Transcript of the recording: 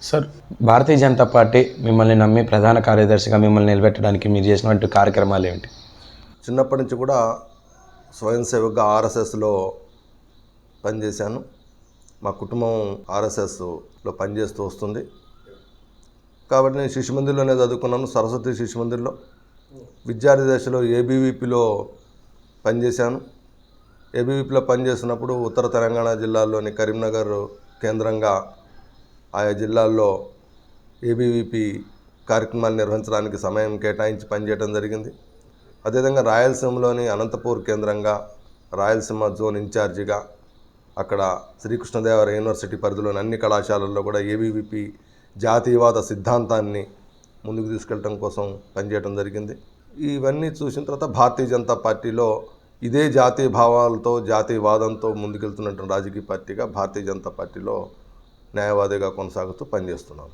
Sir, Bharatiya Janata party మిమ్మల్ని నమ్మి ప్రధాన కార్యదర్శిగా మిమ్మల్ని నిలబెట్టడానికి మీరు చేసినటువంటి కార్యక్రమాలు ఏమిటి? చిన్నప్పటి నుంచి కూడా స్వయం సేవకుగా ఆర్ఎస్ఎస్లో పనిచేశాను. మా కుటుంబం ఆర్ఎస్ఎస్లో పనిచేస్తూ వస్తుంది కాబట్టి నేను శిశు మందిర్లోనే చదువుకున్నాను. సరస్వతి శిశు మందిర్లో విద్యార్థి దశలో ఏబీవీపీలో పనిచేశాను. ఏబీవీపీలో పనిచేస్తున్నప్పుడు ఉత్తర తెలంగాణ జిల్లాల్లోని కరీంనగర్ కేంద్రంగా ఆయా జిల్లాల్లో ఏబీవీపీ కార్యక్రమాలు నిర్వహించడానికి సమయం కేటాయించి పనిచేయడం జరిగింది. అదేవిధంగా రాయలసీమలోని అనంతపూర్ కేంద్రంగా రాయలసీమ జోన్ ఇన్ఛార్జిగా అక్కడ శ్రీకృష్ణదేవరాయ యూనివర్సిటీ పరిధిలోని అన్ని కళాశాలల్లో కూడా ఏబీవీపీ జాతీయవాద సిద్ధాంతాన్ని ముందుకు తీసుకెళ్ళడం కోసం పనిచేయడం జరిగింది. ఇవన్నీ చూసిన తర్వాత భారతీయ జనతా పార్టీలో ఇదే జాతీయ భావాలతో జాతీయవాదంతో ముందుకెళ్తున్నటువంటి రాజకీయ పార్టీగా భారతీయ జనతా పార్టీలో న్యాయవాదిగా కొనసాగుతూ పనిచేస్తున్నాను.